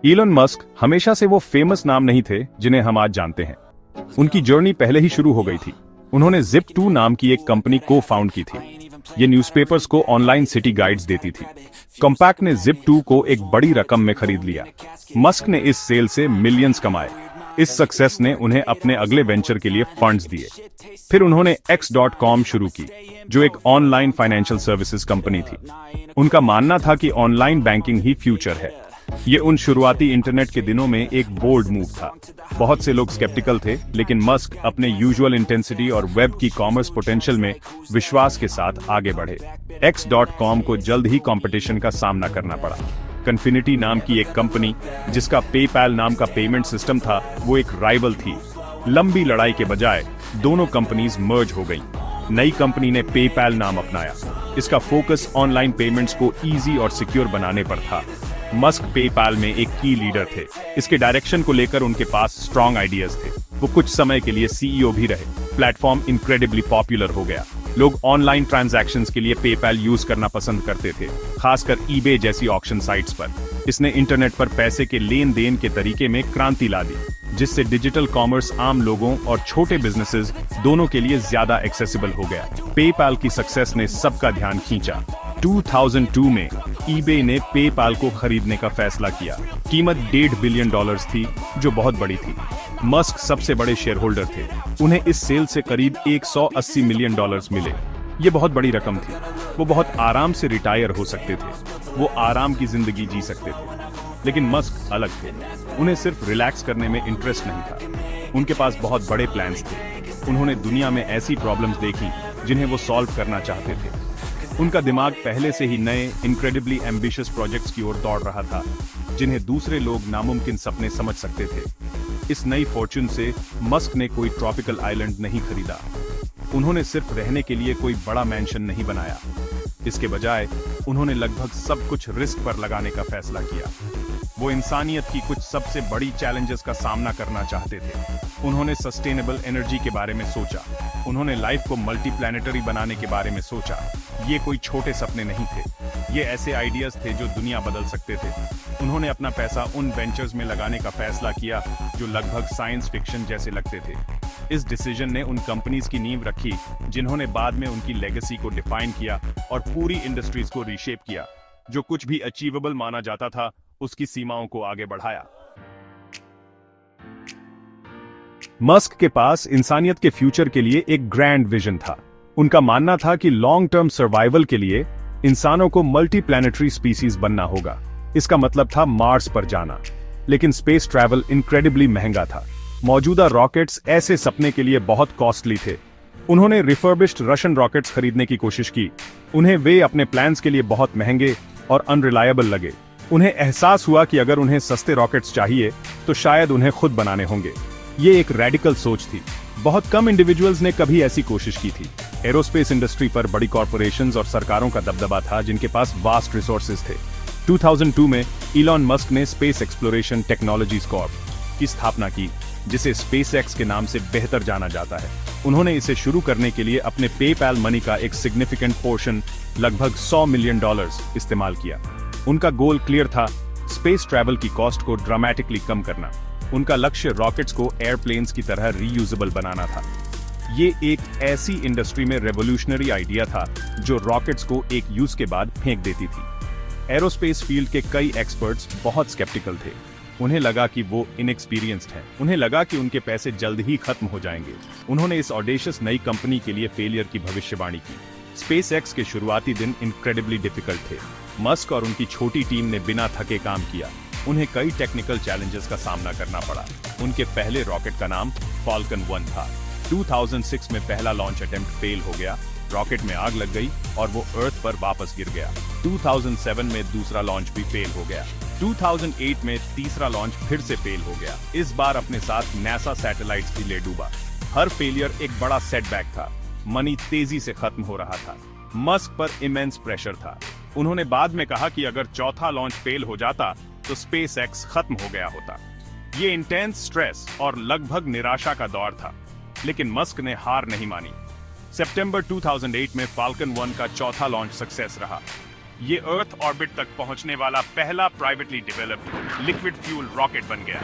Elon Musk हमेशा से वो फेमस नाम नहीं थे जिन्हें हम आज जानते हैं। उनकी जर्नी पहले ही शुरू हो गई थी। उन्होंने Zip2 नाम की एक कंपनी को फाउंड की थी। ये न्यूज़पेपर्स को ऑनलाइन सिटी गाइड्स देती थी। कॉम्पैक्ट ने Zip2 को एक बड़ी रकम में खरीद लिया। मस्क ने इस सेल से मिलियंस कमाए। इस सक्सेस ने उन्हें अपने अगले वेंचर के लिए फंड्स दिए। फिर उन्होंने X.com शुरू की, जो एक ऑनलाइन फाइनेंशियल सर्विसेज कंपनी थी। उनका मानना था कि ऑनलाइन बैंकिंग ही फ्यूचर है। ये उन शुरुआती इंटरनेट के दिनों में एक बोल्ड मूव था। बहुत से लोग स्केप्टिकल थे, लेकिन मस्क अपने यूजुअल इंटेंसिटी और वेब की कॉमर्स पोटेंशियल में विश्वास के साथ आगे बढ़े। X.com को जल्द ही कंपटीशन का सामना करना पड़ा। कन्फिनिटी नाम की एक कंपनी, जिसका पेपैल नाम का पेमेंट सिस्टम था, वो एक राइवल थी। लंबी लड़ाई के बजाय दोनों कंपनीज मर्ज हो गईं। नई कंपनी ने पेपैल नाम अपनाया। इसका फोकस ऑनलाइन पेमेंट्स को इजी और सिक्योर बनाने पर था। मस्क पेपैल में एक की लीडर थे। इसके डायरेक्शन को लेकर उनके पास स्ट्रॉन्ग आइडियाज थे। वो कुछ समय के लिए सीईओ भी रहे। प्लेटफॉर्म इनक्रेडिबली पॉपुलर हो गया। लोग ऑनलाइन ट्रांजैक्शंस के लिए पेपैल यूज करना पसंद करते थे, खासकर ईबे जैसी ऑक्शन साइट्स पर। इसने इंटरनेट पर पैसे के लेन देन के तरीके में क्रांति ला दी, जिससे डिजिटल कॉमर्स आम लोगों और छोटे बिजनेसेस दोनों के लिए ज्यादा एक्सेसिबल हो गया। पेपैल की सक्सेस ने सबका ध्यान खींचा। 2002 में ईबे ने पेपैल को खरीदने का फैसला किया। कीमत $1.5 बिलियन थी, जो बहुत बड़ी थी। मस्क सबसे बड़े शेयर होल्डर थे। उन्हें इस सेल से करीब $180 मिलियन मिले। ये बहुत बड़ी रकम थी। वो बहुत आराम से रिटायर हो सकते थे। वो आराम की जिंदगी जी सकते थे। लेकिन मस्क अलग थे। उन्हें सिर्फ रिलैक्स करने में इंटरेस्ट नहीं था। उनके पास बहुत बड़े प्लान्स थे। उन्होंने दुनिया में ऐसी प्रॉब्लम्स देखी जिन्हें वो सॉल्व करना चाहते थे। उनका दिमाग पहले से ही नए इनक्रेडिबली एम्बिशियस प्रोजेक्ट्स की ओर दौड़ रहा था, जिन्हें दूसरे लोग नामुमकिन सपने समझ सकते थे। इस नई फॉर्च्यून से मस्क ने कोई ट्रॉपिकल आइलैंड नहीं खरीदा। उन्होंने सिर्फ रहने के लिए कोई बड़ा मैंशन नहीं बनाया। इसके बजाय उन्होंने लगभग सब कुछ रिस्क पर लगाने का फैसला किया। वो इंसानियत की कुछ सबसे बड़ी चैलेंजेस का सामना करना चाहते थे। उन्होंने सस्टेनेबल एनर्जी के बारे में सोचा। उन्होंने लाइफ को मल्टीप्लैनेटरी बनाने के बारे में सोचा। ये कोई छोटे सपने नहीं थे। ये ऐसे आइडियाज थे जो दुनिया बदल सकते थे। उन्होंने अपना पैसा उन वेंचर्स में लगाने का फैसला किया जो लगभग साइंस फिक्शन जैसे लगते थे। इस डिसीजन ने उन कंपनीज की नींव रखी जिन्होंने बाद में उनकी लेगेसी को डिफाइन किया और पूरी इंडस्ट्रीज को रीशेप किया। जो कुछ भी अचीवेबल माना जाता था, उसकी सीमाओं को आगे बढ़ाया। मस्क के पास इंसानियत के फ्यूचर के लिए एक ग्रैंड विजन था। उनका मानना था कि लॉन्ग टर्म सर्वाइवल के लिए इंसानों को मल्टीप्लैनेटरी स्पीसीज बनना होगा। इसका मतलब था मार्स पर जाना। लेकिन स्पेस ट्रैवल इनक्रेडिबली महंगा था। मौजूदा रॉकेट्स ऐसे सपने के लिए बहुत कॉस्टली थे। उन्होंने रिफर्बिश्ड रशियन रॉकेट्स खरीदने की कोशिश की। उन्हें वे अपने प्लान्स के लिए बहुत महंगे और अनरिलायबल लगे। उन्हें एहसास हुआ कि अगर उन्हें सस्ते रॉकेट्स चाहिए तो शायद उन्हें खुद बनाने होंगे। ये एक रेडिकल सोच थी। बहुत कम इंडिविजुअल्स ने कभी ऐसी कोशिश की थी। एरोस्पेस इंडस्ट्री पर बड़ी कॉर्पोरेशंस और सरकारों का दबदबा था, जिनके पास वास्ट रिसोर्सेज थे। 2002 में इलॉन मस्क ने स्पेस एक्सप्लोरेशन टेक्नोलॉजीज कॉर्प की स्थापना की, जिसे स्पेसएक्स के नाम से बेहतर जाना जाता है। उन्होंने इसे शुरू करने के लिए अपने पेपैल मनी का एक सिग्निफिकेंट पोर्शन, लगभग $100 मिलियन इस्तेमाल किया। उनका गोल क्लियर था, स्पेस ट्रैवल की कॉस्ट को ड्रामेटिकली कम करना। उनका लक्ष्य रॉकेट्स को एयरप्लेन्स की तरह रीयूजेबल बनाना था। ये एक ऐसी इंडस्ट्री में रेवोल्यूशनरी आइडिया था जो रॉकेट्स को एक यूज के बाद फेंक देती थी। एरोस्पेस फील्ड के कई एक्सपर्ट्स बहुत स्केप्टिकल थे। उन्हें लगा कि वो इनएक्सपीरियंस्ड हैं। उन्हें लगा कि उनके पैसे जल्द ही खत्म हो जाएंगे। उन्होंने इस ऑडेशियस नई कंपनी के लिए फेलियर की भविष्यवाणी की। स्पेसएक्स के शुरुआती दिन इनक्रेडिबली डिफिकल्ट थे। मस्क और उनकी छोटी टीम ने बिना थके काम किया। उन्हें कई टेक्निकल चैलेंजेस का सामना करना पड़ा। उनके पहले रॉकेट का नाम फाल्कन 1 था। 2006 में पहला लॉन्च अटेम्प्ट फेल हो गया। रॉकेट में आग लग गई और वो अर्थ पर वापस गिर गया। 2007 में दूसरा लॉन्च भी फेल हो गया। 2008 में तीसरा लॉन्च फिर से फेल हो गया। इस बार अपने साथ नासा सैटेलाइट्स भी ले डूबा। हर फेलियर एक बड़ा सेटबैक था। मनी तेजी से खत्म हो रहा था। मस्क पर इमेंस प्रेशर था। उन्होंने बाद में कहा कि अगर चौथा लॉन्च फेल हो जाता तो स्पेसएक्स खत्म हो गया होता। ये इंटेंस स्ट्रेस और लगभग निराशा का दौर था। लेकिन मस्क ने हार नहीं मानी। सितंबर 2008 में फाल्कन 1 का चौथा लॉन्च सक्सेस रहा। ये अर्थ ऑर्बिट तक पहुंचने वाला पहला privately developed liquid fuel rocket बन गया।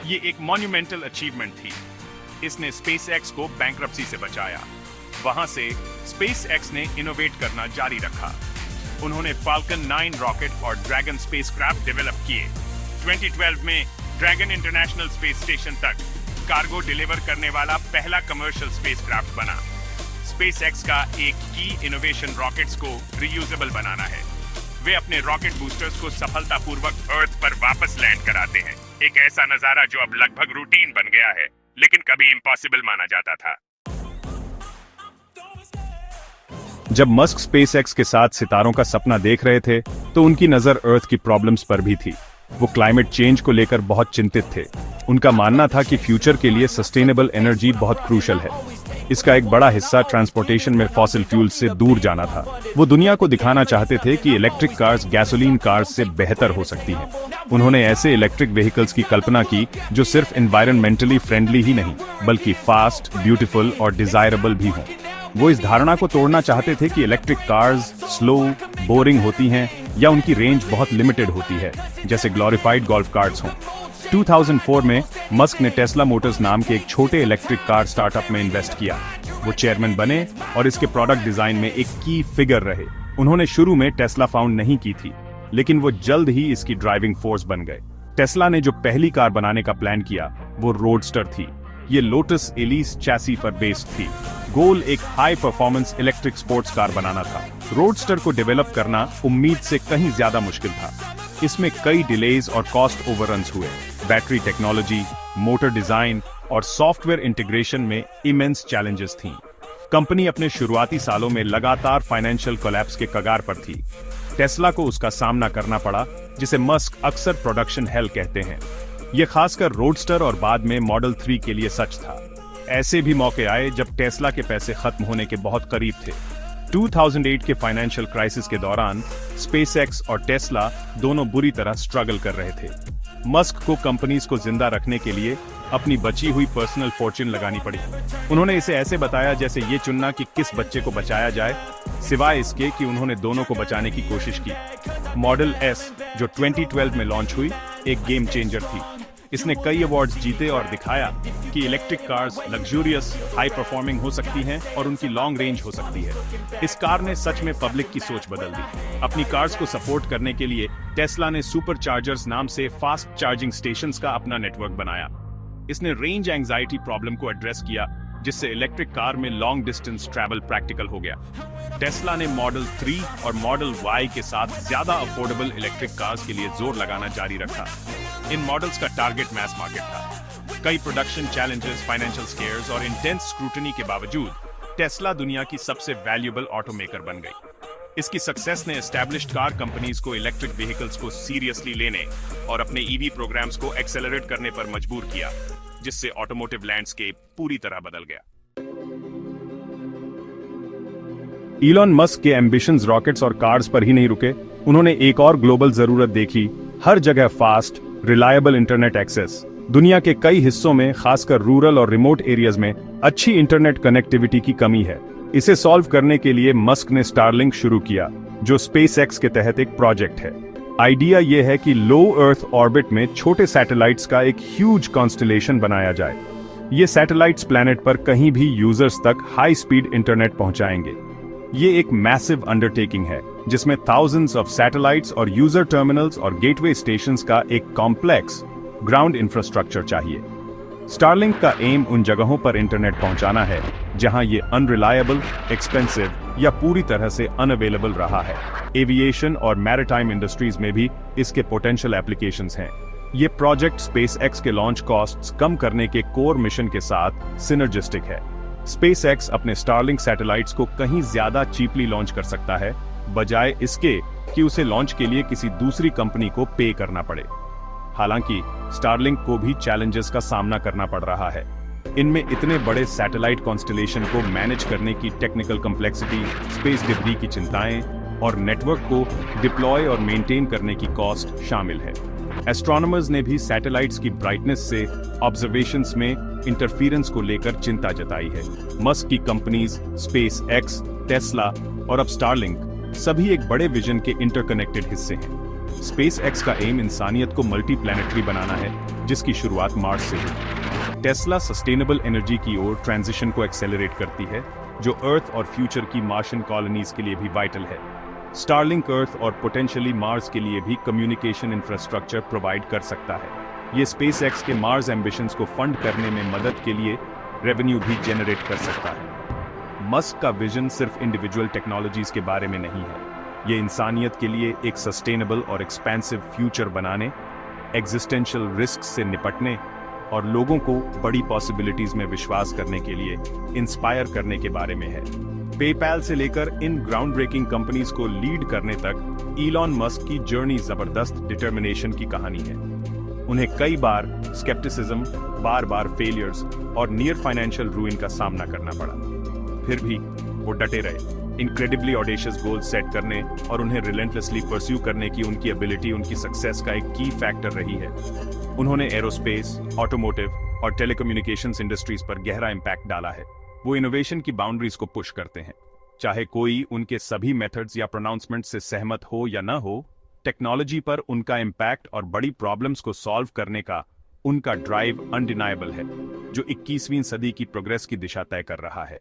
ये एक मॉन्यूमेंटल अचीवमेंट थी। इसने स्पेसएक्स को बैंक्रप्सी से बचाया। वहां से स्पेसएक्स ने इनोवेट करना जारी रखा। उन्होंने फाल्कन 9 रॉकेट और ड्रैगन स्पेसक्राफ्ट डेवलप किए। 2012 में ड्रैगन इंटरनेशनल स्पेस स्टेशन तक कार्गो डिलीवर करने वाला पहला कमर्शियल स्पेसक्राफ्ट बना। स्पेसएक्स का एक की इनोवेशन रॉकेट्स को रीयूजेबल बनाना है। वे अपने रॉकेट बूस्टर्स को सफलतापूर्वक अर्थ पर वापस लैंड कराते हैं। एक ऐसा नजारा जो अब लगभग रूटीन बन गया है, लेकिन कभी इम्पॉसिबल माना जाता था। जब मस्क स्पेसएक्स के साथ सितारों का सपना देख रहे थे, तो उनकी नजर अर्थ की प्रॉब्लम्स पर भी थी। वो क्लाइमेट चेंज को लेकर बहुत चिंतित थे। उनका मानना था कि फ्यूचर के लिए सस्टेनेबल एनर्जी बहुत क्रूशल है। इसका एक बड़ा हिस्सा ट्रांसपोर्टेशन में फॉसिल फ्यूल्स से दूर जाना था। वो दुनिया को दिखाना चाहते थे कि इलेक्ट्रिक कार्स गैसोलीन कार्स से बेहतर हो सकती हैं। उन्होंने ऐसे इलेक्ट्रिक व्हीकल्स की कल्पना की जो सिर्फ एनवायरमेंटली फ्रेंडली ही नहीं, बल्कि फास्ट, ब्यूटीफुल और डिजायरेबल भी हों। वो इस धारणा को तोड़ना चाहते थे कि इलेक्ट्रिक कार्स स्लो, बोरिंग होती हैं या उनकी रेंज बहुत लिमिटेड होती है, जैसे ग्लोरिफाइड गोल्फ कार्ट्स हों। 2004 में मस्क ने टेस्ला मोटर्स नाम के एक छोटे इलेक्ट्रिक कार स्टार्टअप में इन्वेस्ट किया। वो चेयरमैन बने और इसके प्रोडक्ट डिजाइन में एक की फिगर रहे। उन्होंने शुरू में टेस्ला फाउंड नहीं की थी, लेकिन वो जल्द ही इसकी ड्राइविंग फोर्स बन गए। टेस्ला ने जो पहली कार बनाने का प्लान किया वो रोडस्टर थी। ये लोटस एलिस चैसी पर बेस्ड थी। गोल एक high performance electric sports car बनाना था। रोडस्टर को डेवलप करना उम्मीद से कहीं ज्यादा मुश्किल था। इसमें कई डिलेज और कॉस्ट ओवररन्स हुए। बैटरी टेक्नोलॉजी, मोटर डिजाइन और सॉफ्टवेयर इंटीग्रेशन में इमेंस चैलेंजेस थीं। कंपनी अपने शुरुआती सालों में लगातार फाइनेंशियल कोलैप्स के कगार पर थी। टेस्ला को उसका सामना करना पड़ा, जिसे मस्क अक्सर प्रोडक्शन हेल कहते हैं। यह खासकर रोडस्टर और बाद में मॉडल 3 के लिए सच था। ऐसे भी मौके आए जब टेस्ला के पैसे खत्म होने के बहुत करीब थे। 2008 के फाइनेंशियल क्राइसिस के दौरान स्पेसएक्स और टेस्ला दोनों बुरी तरह स्ट्रगल कर रहे थे। मस्क को कंपनीज को जिंदा रखने के लिए अपनी बची हुई पर्सनल फॉर्च्यून लगानी पड़ी। उन्होंने इसे ऐसे बताया जैसे ये चुनना कि किस बच्चे को बचाया जाए, सिवाय इसके कि उन्होंने दोनों को बचाने की कोशिश की। मॉडल एस, जो 2012 में लॉन्च हुई, एक गेम चेंजर थी। इसने कई अवार्ड्स जीते और दिखाया कि electric cars luxurious, high performing हो सकती हैं और उनकी लॉन्ग रेंज हो सकती है। इस कार ने सच में पब्लिक की सोच बदल दी। अपनी कार्स को सपोर्ट करने के लिए टेस्ला ने सुपर चार्जर्स नाम से फास्ट चार्जिंग स्टेशंस का अपना नेटवर्क बनाया। इसने रेंज एंजाइटी प्रॉब्लम को एड्रेस किया, जिससे इलेक्ट्रिक कार में लॉन्ग डिस्टेंस ट्रैवल प्रैक्टिकल हो गया। टेस्ला ने मॉडल 3 और मॉडल Y के साथ ज्यादा अफोर्डेबल इलेक्ट्रिक कार्स के लिए जोर लगाना जारी रखा। इन मॉडल्स का टारगेट मैस मार्केट था। कई प्रोडक्शन चैलेंजेस, फाइनेंशियल स्केयर्स और इंटेंस स्क्रूटनी के बावजूद टेस्ला दुनिया की सबसे वैल्यूएबल ऑटोमेकर बन गई। इसकी सक्सेस ने एस्टैब्लिश्ड कार कंपनीज को इलेक्ट्रिक व्हीकल्स को सीरियसली लेने और अपने ईवी प्रोग्राम्स को एक्सेलरेट करने पर मजबूर किया, जिससे ऑटोमोटिव लैंडस्केप पूरी तरह बदल गया। इलॉन मस्क के एम्बिशंस रॉकेट्स और कार्स पर ही नहीं रुके। उन्होंने एक और ग्लोबल जरूरत देखी, हर जगह फास्ट, रिलायबल इंटरनेट एक्सेस। दुनिया के कई हिस्सों में, खासकर रूरल और रिमोट एरियाज में, अच्छी इंटरनेट कनेक्टिविटी की कमी है। इसे सॉल्व करने के लिए मस्क ने स्टारलिंक शुरू किया, जो स्पेसएक्स के तहत एक प्रोजेक्ट है। आइडिया यह है कि लो अर्थ ऑर्बिट में छोटे सैटेलाइट्स का एक ह्यूज कॉन्स्टलेशन बनाया जाए। ये सैटेलाइट्स प्लैनेट पर कहीं भी यूजर्स तक हाई स्पीड इंटरनेट पहुंचाएंगे। ये एक मैसिव अंडरटेकिंग है, जिसमें थाउजेंड्स ऑफ सैटेलाइट्स और यूजर टर्मिनल्स और गेटवे स्टेशंस का एक कॉम्प्लेक्स ग्राउंड इंफ्रास्ट्रक्चर चाहिए। स्टारलिंक का एम उन जगहों पर इंटरनेट पहुंचाना है जहां ये अनरिलायबल, एक्सपेंसिव या पूरी तरह से अनअवेलेबल रहा है। एविएशन और मैरिटाइम इंडस्ट्रीज में भी इसके पोटेंशियल एप्लीकेशंस हैं। ये प्रोजेक्ट स्पेसएक्स के लॉन्च कॉस्ट्स कम करने के कोर मिशन के साथ सिनर्जिस्टिक है। स्पेसएक्स अपने स्टारलिंक सैटेलाइट्स को कहीं ज्यादा चीपली लॉन्च कर सकता है, बजाय इसके कि उसे लॉन्च के लिए किसी दूसरी कंपनी को पे करना पड़े। हालांकि स्टारलिंक को भी चैलेंजेस का सामना करना पड़ रहा है। इनमें इतने बड़े सैटेलाइट कॉन्स्टलेशन को मैनेज करने की टेक्निकल कॉम्प्लेक्सिटी, स्पेस डिब्री की चिंताएं और नेटवर्क को डिप्लॉय और मेंटेन करने की कॉस्ट शामिल है। एस्ट्रोनॉमर्स ने भी सैटेलाइट्स की ब्राइटनेस से ऑब्जर्वेशंस में इंटरफेरेंस को लेकर चिंता जताई है। मस्क की कंपनीज स्पेसएक्स, टेस्ला और अब स्टारलिंक सभी एक बड़े विजन के इंटरकनेक्टेड हिस्से हैं। स्पेस एक्स का एम इंसानियत को मल्टी प्लैनेटरी बनाना है, जिसकी शुरुआत मार्स से हुई। टेस्ला सस्टेनेबल एनर्जी की ओर ट्रांजिशन को एक्सेलरेट करती है, जो अर्थ और फ्यूचर की मार्शियन कॉलोनीज के लिए भी वाइटल है। स्टारलिंक अर्थ और पोटेंशियली मार्स के लिए भी कम्युनिकेशन इंफ्रास्ट्रक्चर प्रोवाइड कर सकता है। ये स्पेस एक्स के मार्स एम्बिशंस को फंड करने में मदद के लिए रेवेन्यू भी जनरेट कर सकता है। मस्क का विजन सिर्फ इंडिविजुअल टेक्नोलॉजीज के बारे में नहीं है, ये इंसानियत के लिए एक सस्टेनेबल और एक्सपेंसिव फ्यूचर बनाने, एग्जिस्टेंशियल रिस्क से निपटने और लोगों को बड़ी पॉसिबिलिटीज में विश्वास करने के लिए इंस्पायर करने के बारे में है। पेपैल से लेकर इन ग्राउंड ब्रेकिंग कंपनीज को लीड करने तक इलॉन मस्क की जर्नी जबरदस्त डिटर्मिनेशन की कहानी है। उन्हें कई बार स्केप्टिसिज्म, बार फेलियर्स और नियर फाइनेंशियल रूइन का सामना करना पड़ा। फिर भी वो डटे रहे। इनक्रेडिबली ऑडेशियस गोल्स सेट करने और उन्हें रिलेंटलेसली परस्यू करने की उनकी एबिलिटी उनकी सक्सेस का एक की फैक्टर रही है। उन्होंने एरोस्पेस, ऑटोमोटिव और टेलीकम्युनिकेशंस इंडस्ट्रीज पर गहरा इंपैक्ट डाला है। वो इनोवेशन की बाउंड्रीज को पुश करते हैं। चाहे कोई उनके सभी मेथड्स या प्रोनाउंसमेंट से सहमत हो या न हो, टेक्नोलॉजी पर उनका इंपैक्ट और बड़ी प्रॉब्लम्स को सॉल्व करने का उनका ड्राइव अनडिनाएबल है, जो 21वीं सदी की प्रोग्रेस की दिशा तय कर रहा है।